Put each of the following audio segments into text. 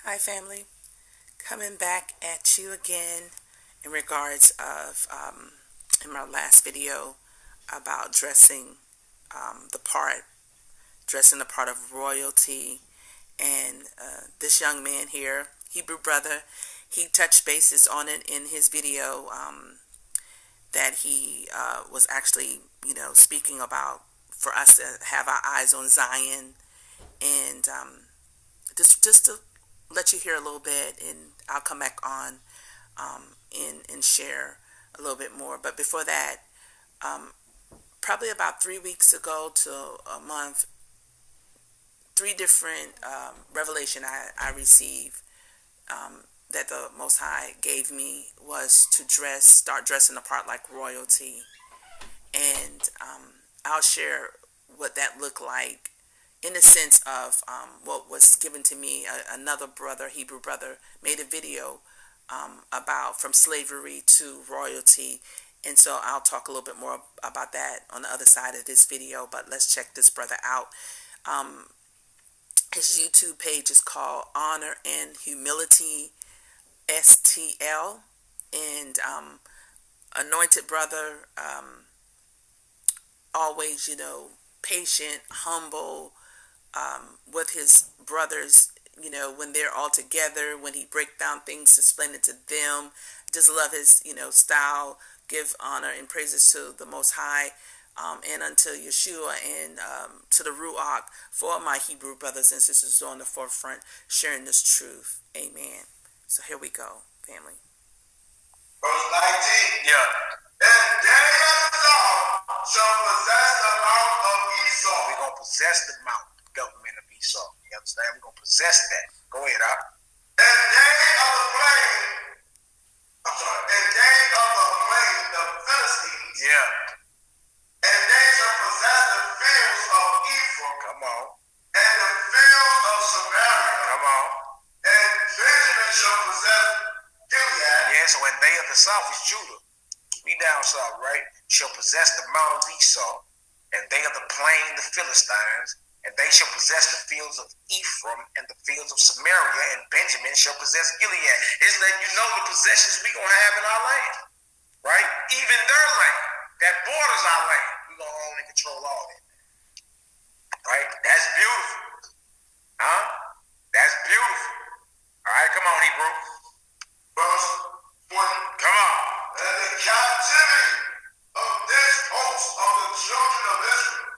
Hi, family. Coming back at you again in regards of in my last video about dressing the part of royalty, and this young man here, Hebrew brother, he touched bases on it in his video that he was actually, speaking about for us to have our eyes on Zion, and just to let you hear a little bit, and I'll come back on and share a little bit more. But before that, probably about 3 weeks ago to a month, three different revelation I received that the Most High gave me was to start dressing the part like royalty, and I'll share what that looked like in the sense of what was given to me. Another brother, Hebrew brother, made a video about from slavery to royalty. And so I'll talk a little bit more about that on the other side of this video. But let's check this brother out. His YouTube page is called Honorandhumuilty STL. And anointed brother, always, patient, humble, with his brothers, when they're all together, when he break down things, explain it to them. Just love his, style. Give honor and praises to the Most High, and unto Yeshua, and to the Ruach, for my Hebrew brothers and sisters on the forefront sharing this truth. Amen. So here we go, family. Verse 19. Yeah. And they of the Lord shall possess the mount of Esau. We're going to possess the mount, government of Esau. You understand? We're going to possess that. Go ahead, Al. And they of the plain, and they of the plain, the Philistines. Yeah. And they shall possess the fields of Ephraim. Come on. And the fields of Samaria. Come on. And Benjamin shall possess Gilead. Yeah, so when they of the south is Judah. We down south, right? Shall possess the mount of Esau, and they of the plain, the Philistines, and they shall possess the fields of Ephraim and the fields of Samaria, and Benjamin shall possess Gilead. It's letting you know the possessions we gonna have in our land, right? Even their land that borders our land, we gonna own and control all that, right? That's beautiful, huh? That's beautiful. All right, come on, Hebrew. Verse 20. Come on. And the captivity of this host of the children of Israel.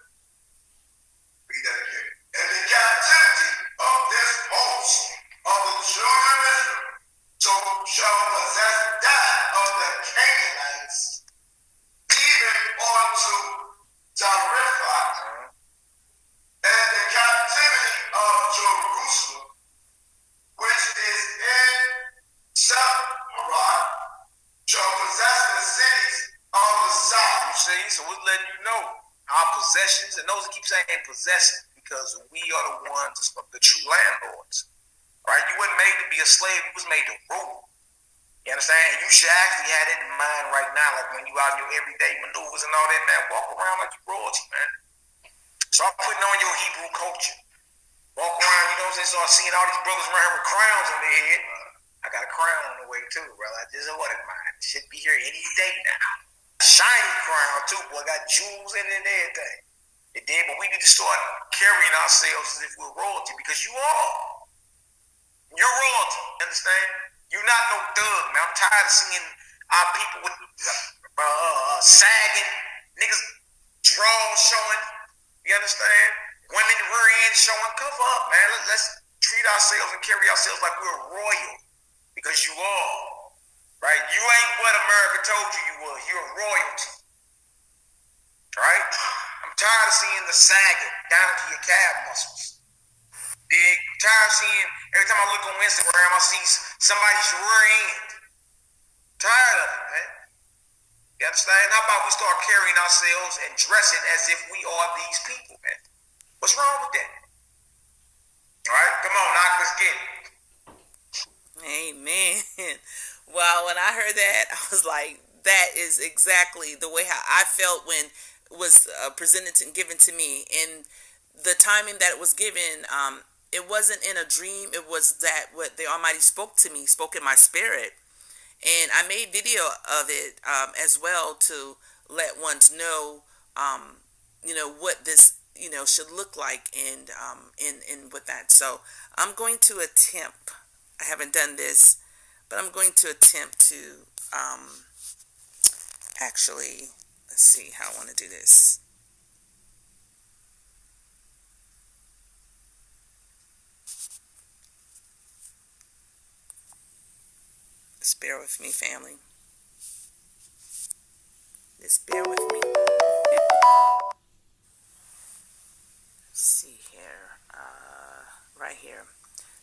Read that again. And the captivity of this host of the children of Israel shall possess that of the Canaanites, even unto Zarephath, and the captivity of Jerusalem, which is in Sepharad, shall possess the cities of the south. You see, so we're letting you know our possessions, and those that keep saying possessing, because we are the ones, the true landlords. Right? You weren't made to be a slave, you was made to rule. You understand? And you should actually have it in mind right now, like when you out in your everyday maneuvers and all that, man, walk around like you royalty, man. Start putting on your Hebrew culture. Walk around, you know what I'm saying? Start seeing all these brothers around here with crowns on their head. I got a crown on the way too, brother. I just ordered mine. It should be here any day now. Shiny crown too, boy. Got jewels in it and everything. It did, but we need to start carrying ourselves as if we're royalty, because you are. You're royalty. Understand? You're not no thug, man. I'm tired of seeing our people with sagging, niggas draws showing. You understand? Women rear end showing. Cover up, man. Let's treat ourselves and carry ourselves like we're royal. Because you are, right? You ain't what America told you you was. You're royalty, right? I'm tired of seeing the sagging down to your calf muscles. I'm tired of seeing, every time I look on Instagram, I see somebody's rear end. Tired of it, man. You understand? How about we start carrying ourselves and dressing as if we are these people, man? What's wrong with that? All right, come on, knock, let's get it. Amen. Well, when I heard that, I was like, that is exactly the way how I felt when it was presented and given to me. And the timing that it was given, it wasn't in a dream. It was that what the Almighty spoke to me, spoke in my spirit. And I made video of it as well to let ones know, what this, should look like in with that. So I'm going to attempt, I haven't done this, but I'm going to attempt to actually, let's see how I want to do this. Just bear with me, family. Just bear with me. Let's see here. Right here.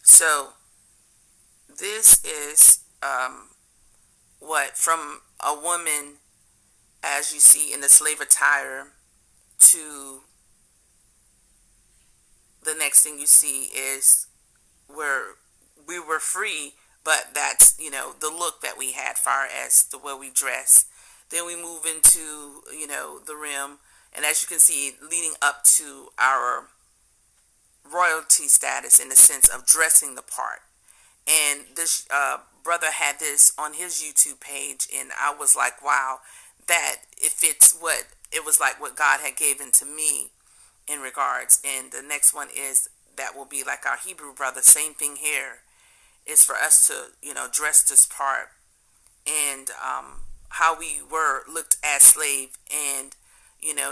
So this is what from a woman, as you see in the slave attire, to the next thing you see is where we were free, but that's the look that we had, far as the way we dress. Then we move into the rim, and as you can see, leading up to our royalty status in the sense of dressing the part. And this brother had this on his YouTube page, and I was like, wow, that it fits what it was like, what God had given to me in regards. And the next one is that will be like our Hebrew brother, same thing here, is for us to dress this part, and how we were looked as slave, and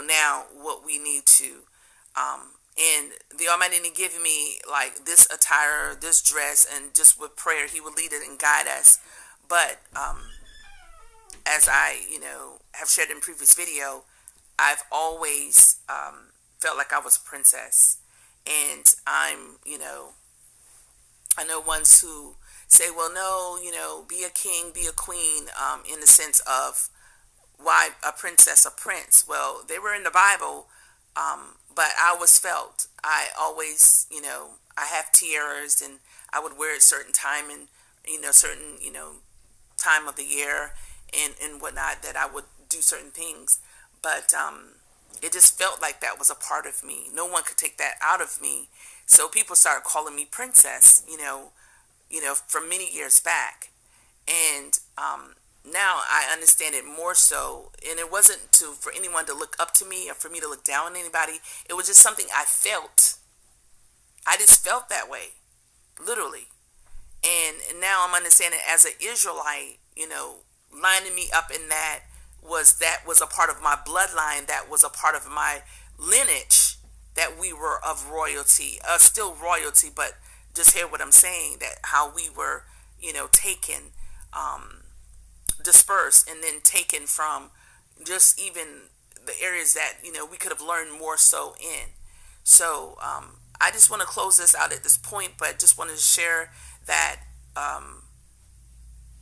now what we need to and the Almighty didn't give me like this attire, this dress, and just with prayer He would lead it and guide us. But as I have shared in previous video, I've always felt like I was a princess. And I'm I know ones who say, well, no, be a king, be a queen, in the sense of why a princess, a prince. Well, they were in the Bible, but I always felt, I always, I have tiaras, and I would wear it certain time, and certain time of the year, and whatnot, that I would do certain things. But it just felt like that was a part of me. No one could take that out of me. So people started calling me princess, from many years back. And now I understand it more so. And it wasn't for anyone to look up to me or for me to look down on anybody. It was just something I felt. I just felt that way, literally. And now I'm understanding, as an Israelite, lining me up in that was a part of my bloodline, that was a part of my lineage, that we were of royalty, still royalty, but just hear what I'm saying, that how we were, taken, dispersed, and then taken from just even the areas that, we could have learned more so in. So I just want to close this out at this point, but just wanted to share that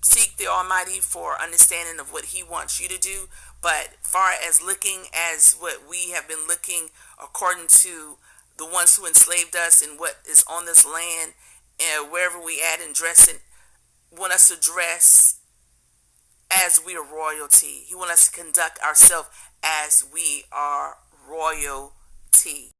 seek the Almighty for understanding of what He wants you to do. But far as looking as what we have been looking according to the ones who enslaved us and what is on this land, and wherever we at and dressing, want us to dress as we are royalty. He wants us to conduct ourselves as we are royalty.